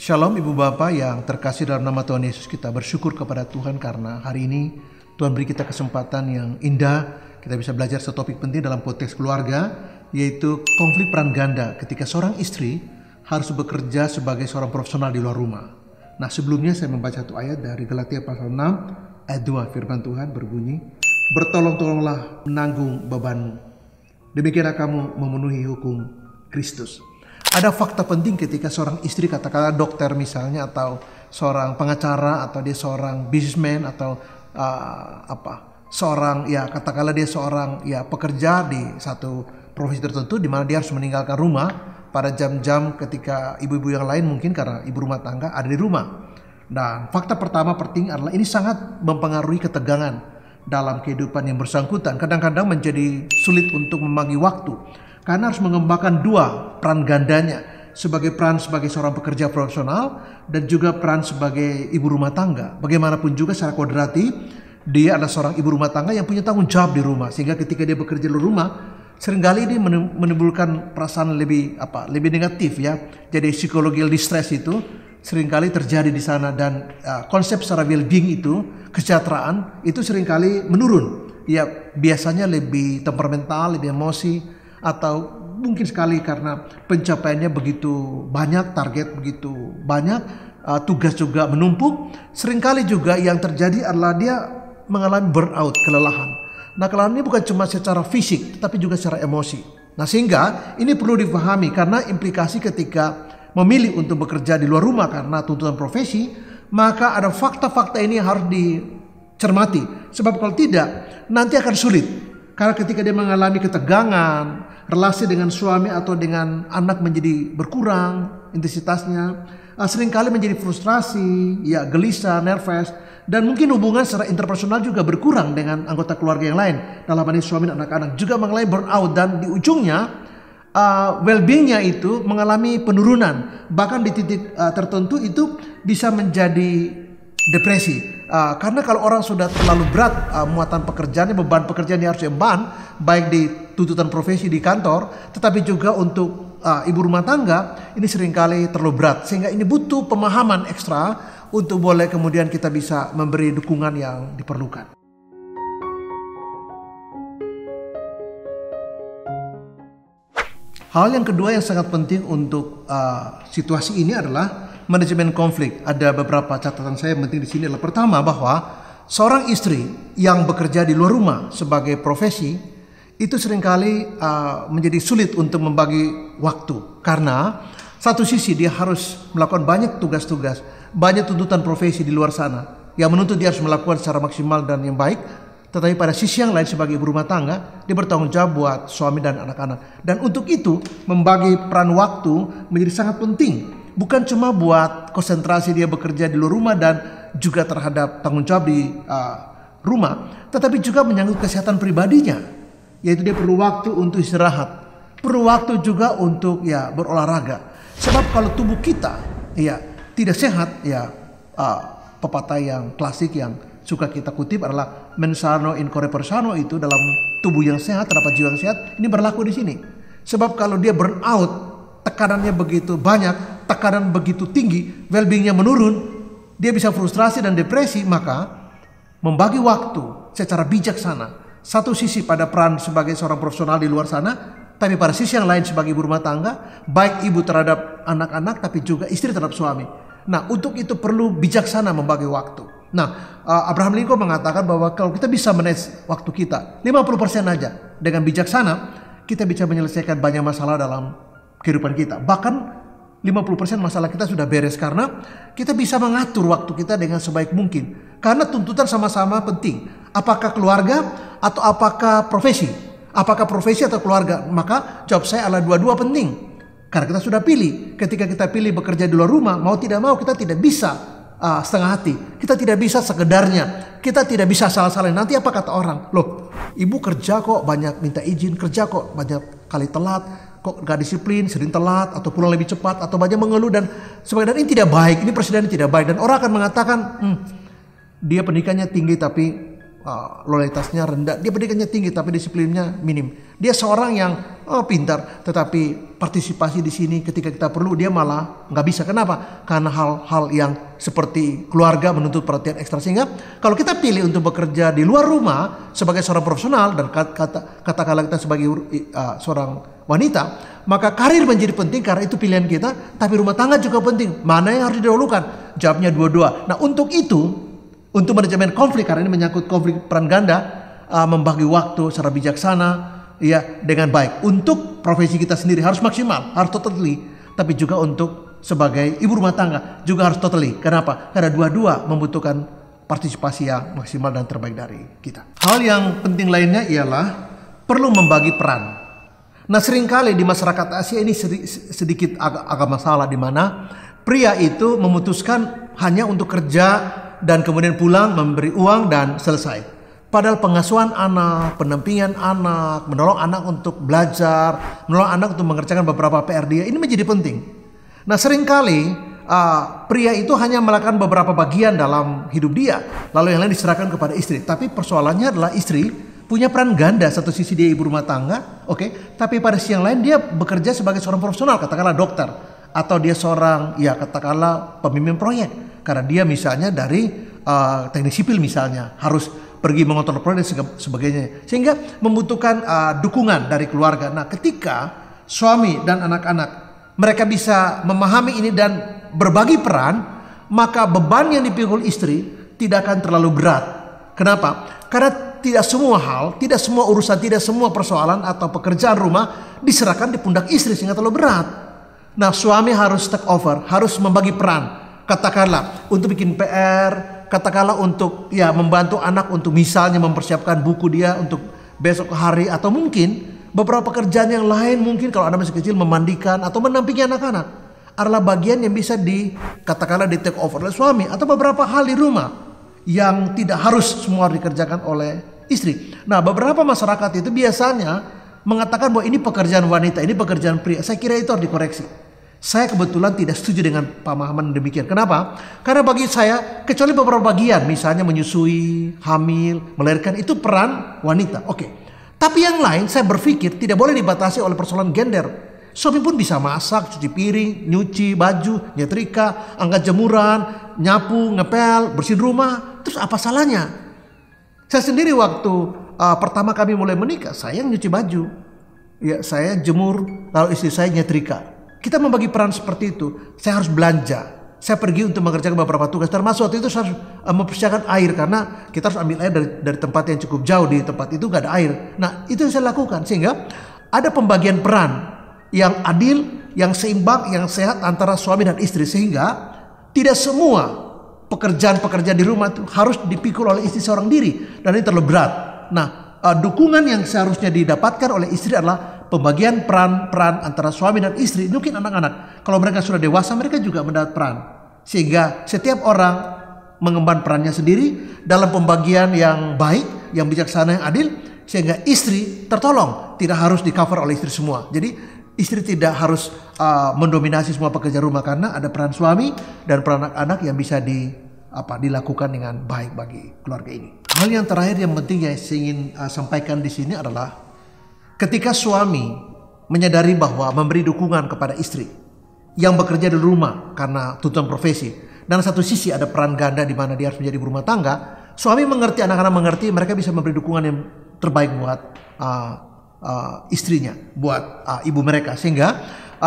Shalom Ibu Bapak yang terkasih dalam nama Tuhan Yesus, kita bersyukur kepada Tuhan karena hari ini Tuhan beri kita kesempatan yang indah. Kita bisa belajar satu topik penting dalam konteks keluarga, yaitu konflik peran ganda ketika seorang istri harus bekerja sebagai seorang profesional di luar rumah. Nah, sebelumnya saya membaca satu ayat dari Galatia pasal 6 ayat 2. Firman Tuhan berbunyi, "Bertolong-tolonglah menanggung bebanmu, demikianlah kamu memenuhi hukum Kristus." Ada fakta penting ketika seorang istri, katakanlah dokter misalnya, atau seorang pengacara, atau dia seorang businessman, atau seorang katakanlah dia seorang pekerja di satu profesi tertentu di mana dia harus meninggalkan rumah pada jam-jam ketika ibu-ibu yang lain mungkin karena ibu rumah tangga ada di rumah. Dan fakta pertama penting adalah ini sangat mempengaruhi ketegangan dalam kehidupan yang bersangkutan. Kadang-kadang menjadi sulit untuk membagi waktu karena harus mengembangkan dua peran gandanya, sebagai peran sebagai seorang pekerja profesional dan juga peran sebagai ibu rumah tangga. Bagaimanapun juga secara kodrati dia adalah seorang ibu rumah tangga yang punya tanggung jawab di rumah, sehingga ketika dia bekerja di rumah seringkali dia menimbulkan perasaan lebih negatif ya. Jadi psikologi distress itu seringkali terjadi di sana, dan konsep secara well-being itu, kesejahteraan itu seringkali menurun. Ya, biasanya lebih temperamental, lebih emosi, atau mungkin sekali karena pencapaiannya begitu banyak, target begitu banyak, tugas juga menumpuk. Seringkali juga yang terjadi adalah dia mengalami burnout, kelelahan. Nah, kelelahan ini bukan cuma secara fisik, tetapi juga secara emosi. Nah, sehingga ini perlu dipahami karena implikasi ketika memilih untuk bekerja di luar rumah karena tuntutan profesi, maka ada fakta-fakta ini yang harus dicermati. Sebab kalau tidak, nanti akan sulit. Karena ketika dia mengalami ketegangan, relasi dengan suami atau dengan anak menjadi berkurang intensitasnya, seringkali menjadi frustrasi, gelisah, nervous, dan mungkin hubungan secara interpersonal juga berkurang dengan anggota keluarga yang lain. Dalam hal ini suami dan anak-anak juga mengalami burnout, dan di ujungnya well-beingnya itu mengalami penurunan. Bahkan di titik tertentu itu bisa menjadi depresi. Karena kalau orang sudah terlalu berat muatan pekerjaannya, beban pekerjaan yang harus diemban, baik di tuntutan profesi di kantor, tetapi juga untuk ibu rumah tangga, ini seringkali terlalu berat. Sehingga ini butuh pemahaman ekstra untuk boleh kemudian kita bisa memberi dukungan yang diperlukan. Hal yang kedua yang sangat penting untuk situasi ini adalah manajemen konflik. Ada beberapa catatan saya yang penting di sini adalah, pertama, bahwa seorang istri yang bekerja di luar rumah sebagai profesi itu seringkali menjadi sulit untuk membagi waktu, karena satu sisi dia harus melakukan banyak tugas-tugas, banyak tuntutan profesi di luar sana yang menuntut dia harus melakukan secara maksimal dan yang baik. Tetapi pada sisi yang lain sebagai ibu rumah tangga, dia bertanggung jawab buat suami dan anak-anak. Dan untuk itu membagi peran waktu menjadi sangat penting. Bukan cuma buat konsentrasi dia bekerja di luar rumah dan juga terhadap tanggung jawab di rumah, tetapi juga menyangkut kesehatan pribadinya. Yaitu dia perlu waktu untuk istirahat, perlu waktu juga untuk berolahraga. Sebab kalau tubuh kita tidak sehat, pepatah yang klasik yang suka kita kutip adalah mens sano in corpore sano, itu dalam tubuh yang sehat terdapat jiwa yang sehat. Ini berlaku di sini. Sebab kalau dia burnout, tekanannya begitu banyak, tekanan begitu tinggi, well-beingnya menurun, dia bisa frustrasi dan depresi. Maka membagi waktu secara bijaksana, satu sisi pada peran sebagai seorang profesional di luar sana, tapi pada sisi yang lain sebagai ibu rumah tangga, baik ibu terhadap anak-anak tapi juga istri terhadap suami. Nah, untuk itu perlu bijaksana membagi waktu. Nah, Abraham Lincoln mengatakan bahwa kalau kita bisa manage waktu kita 50% aja dengan bijaksana, kita bisa menyelesaikan banyak masalah dalam kehidupan kita. Bahkan 50% masalah kita sudah beres karena kita bisa mengatur waktu kita dengan sebaik mungkin. Karena tuntutan sama-sama penting. Apakah keluarga atau apakah profesi? Apakah profesi atau keluarga? Maka jawab saya adalah dua-dua penting. Karena kita sudah pilih. Ketika kita pilih bekerja di luar rumah, mau tidak mau kita tidak bisa setengah hati. Kita tidak bisa sekedarnya. Kita tidak bisa salah-salahin. Nanti apa kata orang? Loh, ibu kerja kok banyak minta izin, kerja kok banyak kali telat, kok gak disiplin, sering telat, atau pulang lebih cepat, atau banyak mengeluh dan sebagainya. Dan ini tidak baik, ini presiden tidak baik. Dan orang akan mengatakan, dia pendidikannya tinggi tapi loyalitasnya rendah, dia pendidikannya tinggi tapi disiplinnya minim. Dia seorang yang pintar, tetapi partisipasi di sini ketika kita perlu dia malah nggak bisa. Kenapa? Karena hal-hal yang seperti keluarga menuntut perhatian ekstra. Sehingga kalau kita pilih untuk bekerja di luar rumah sebagai seorang profesional dan katakanlah kita sebagai seorang wanita, maka karir menjadi penting karena itu pilihan kita. Tapi rumah tangga juga penting. Mana yang harus didahulukan? Jawabnya dua-dua. Nah untuk itu, untuk manajemen konflik, karena ini menyangkut konflik peran ganda, membagi waktu secara bijaksana, ya dengan baik. Untuk profesi kita sendiri harus maksimal, harus totally. Tapi juga untuk sebagai ibu rumah tangga juga harus totally. Kenapa? Karena dua-dua membutuhkan partisipasi yang maksimal dan terbaik dari kita. Hal yang penting lainnya ialah perlu membagi peran. Nah seringkali di masyarakat Asia ini sedikit agak masalah, di mana pria itu memutuskan hanya untuk kerja dan kemudian pulang memberi uang dan selesai. Padahal pengasuhan anak, pendampingan anak, menolong anak untuk belajar, menolong anak untuk mengerjakan beberapa PR dia, ini menjadi penting. Nah seringkali pria itu hanya melakukan beberapa bagian dalam hidup dia, lalu yang lain diserahkan kepada istri. Tapi persoalannya adalah istri punya peran ganda. Satu sisi dia ibu rumah tangga, tapi pada sisi yang lain dia bekerja sebagai seorang profesional, katakanlah dokter, atau dia seorang katakanlah pemimpin proyek. Karena dia misalnya dari teknik sipil misalnya harus pergi mengontrol proyek dan sebagainya, sehingga membutuhkan dukungan dari keluarga. Nah ketika suami dan anak-anak mereka bisa memahami ini dan berbagi peran, maka beban yang dipikul istri tidak akan terlalu berat. Kenapa? Karena tidak semua hal, tidak semua urusan, tidak semua persoalan atau pekerjaan rumah diserahkan di pundak istri sehingga terlalu berat. Nah suami harus take over, harus membagi peran. Katakanlah untuk bikin PR, katakanlah untuk membantu anak untuk misalnya mempersiapkan buku dia untuk besok hari, atau mungkin beberapa pekerjaan yang lain, mungkin kalau anak masih kecil memandikan atau mendampingi anak-anak adalah bagian yang bisa katakanlah di take over oleh suami, atau beberapa hal di rumah yang tidak harus semua dikerjakan oleh istri. Nah beberapa masyarakat itu biasanya mengatakan bahwa ini pekerjaan wanita, ini pekerjaan pria. Saya kira itu harus dikoreksi. Saya kebetulan tidak setuju dengan pemahaman demikian. Kenapa? Karena bagi saya, kecuali beberapa bagian, misalnya menyusui, hamil, melahirkan, itu peran wanita. Tapi yang lain saya berpikir tidak boleh dibatasi oleh persoalan gender. Suami pun bisa masak, cuci piring, nyuci baju, nyetrika, angkat jemuran, nyapu, ngepel, bersihin rumah. Terus apa salahnya? Saya sendiri waktu pertama kami mulai menikah, saya yang nyuci baju. Saya jemur, lalu istri saya nyetrika. Kita membagi peran seperti itu. Saya harus belanja, saya pergi untuk mengerjakan beberapa tugas, termasuk waktu itu saya harus mempersiapkan air, karena kita harus ambil air dari tempat yang cukup jauh, di tempat itu gak ada air. Nah itu yang saya lakukan, sehingga ada pembagian peran yang adil, yang seimbang, yang sehat antara suami dan istri, sehingga tidak semua pekerjaan-pekerjaan di rumah itu harus dipikul oleh istri seorang diri, dan ini terlalu berat. Nah dukungan yang seharusnya didapatkan oleh istri adalah pembagian peran antara suami dan istri. Mungkin anak-anak, kalau mereka sudah dewasa, mereka juga mendapat peran. Sehingga setiap orang mengemban perannya sendiri dalam pembagian yang baik, yang bijaksana, yang adil. Sehingga istri tertolong, tidak harus di cover oleh istri semua. Jadi istri tidak harus mendominasi semua pekerjaan rumah, karena ada peran suami dan peran anak-anak yang bisa dilakukan dengan baik bagi keluarga ini. Hal yang terakhir yang penting yang saya ingin sampaikan di sini adalah ketika suami menyadari bahwa memberi dukungan kepada istri yang bekerja di rumah karena tuntutan profesi, dan satu sisi ada peran ganda di mana dia harus menjadi ibu rumah tangga, suami mengerti, anak-anak mengerti, mereka bisa memberi dukungan yang terbaik buat istrinya, buat ibu mereka, sehingga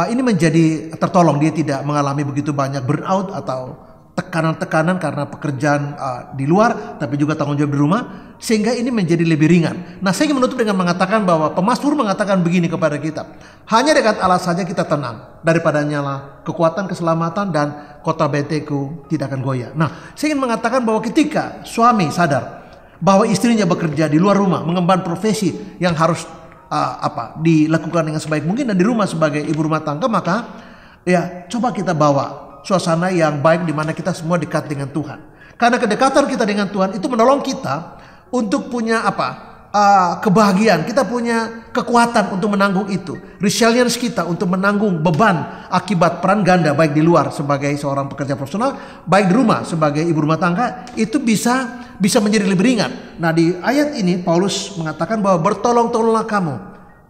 ini menjadi tertolong. Dia tidak mengalami begitu banyak burnout atau tekanan-tekanan karena pekerjaan di luar, tapi juga tanggung jawab di rumah, sehingga ini menjadi lebih ringan. Nah saya ingin menutup dengan mengatakan bahwa pemazmur mengatakan begini kepada kita: hanya dekat Allah saja kita tenang, daripada nyala kekuatan, keselamatan, dan kota benteku tidak akan goyah. Nah saya ingin mengatakan bahwa ketika suami sadar bahwa istrinya bekerja di luar rumah, mengemban profesi yang harus dilakukan dengan sebaik mungkin, dan di rumah sebagai ibu rumah tangga, maka coba kita bawa suasana yang baik di mana kita semua dekat dengan Tuhan. Karena kedekatan kita dengan Tuhan itu menolong kita untuk punya kebahagiaan, kita punya kekuatan untuk menanggung itu. Resilience kita untuk menanggung beban akibat peran ganda, baik di luar sebagai seorang pekerja profesional, baik di rumah sebagai ibu rumah tangga, itu bisa menjadi lebih ringan. Nah, di ayat ini Paulus mengatakan bahwa bertolong-tolonglah kamu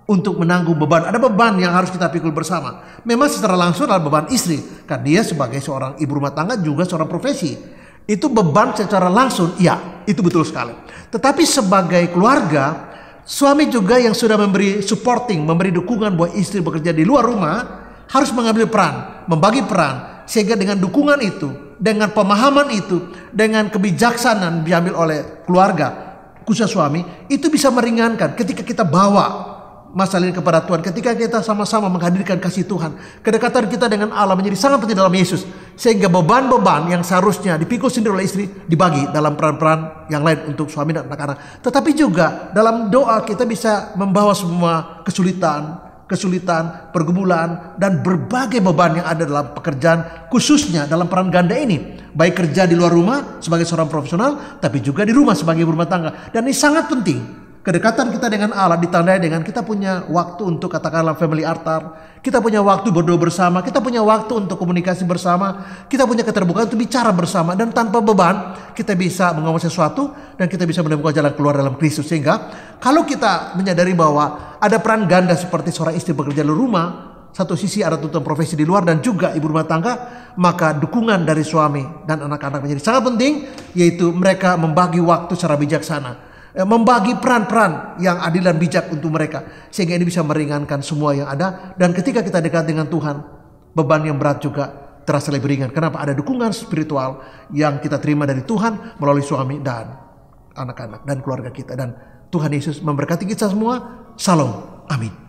untuk menanggung beban. Ada beban yang harus kita pikul bersama. Memang secara langsung adalah beban istri, karena dia sebagai seorang ibu rumah tangga juga seorang profesi. Itu beban secara langsung, ya, itu betul sekali. Tetapi sebagai keluarga, suami juga yang sudah memberi supporting, memberi dukungan buat istri bekerja di luar rumah, harus mengambil peran, membagi peran, sehingga dengan dukungan itu, dengan pemahaman itu, dengan kebijaksanaan diambil oleh keluarga, khususnya suami, itu bisa meringankan ketika kita bawa masalah ini kepada Tuhan, ketika kita sama-sama menghadirkan kasih Tuhan, kedekatan kita dengan Allah menjadi sangat penting dalam Yesus, sehingga beban-beban yang seharusnya dipikul sendiri oleh istri dibagi dalam peran-peran yang lain untuk suami dan anak-anak. Tetapi juga dalam doa kita bisa membawa semua kesulitan, pergumulan, dan berbagai beban yang ada dalam pekerjaan, khususnya dalam peran ganda ini, baik kerja di luar rumah sebagai seorang profesional, tapi juga di rumah sebagai ibu rumah tangga. Dan ini sangat penting. Kedekatan kita dengan Allah ditandai dengan kita punya waktu untuk katakanlah family altar, kita punya waktu berdoa bersama, kita punya waktu untuk komunikasi bersama, kita punya keterbukaan untuk bicara bersama, dan tanpa beban kita bisa mengomong sesuatu dan kita bisa menemukan jalan keluar dalam Kristus. Sehingga kalau kita menyadari bahwa ada peran ganda seperti seorang istri bekerja di rumah, satu sisi ada tuntutan profesi di luar dan juga ibu rumah tangga, maka dukungan dari suami dan anak-anak menjadi sangat penting, yaitu mereka membagi waktu secara bijaksana, membagi peran-peran yang adil dan bijak untuk mereka, sehingga ini bisa meringankan semua yang ada. Dan ketika kita dekat dengan Tuhan, beban yang berat juga terasa lebih ringan. Kenapa? Ada dukungan spiritual yang kita terima dari Tuhan melalui suami dan anak-anak dan keluarga kita. Dan Tuhan Yesus memberkati kita semua. Shalom. Amin.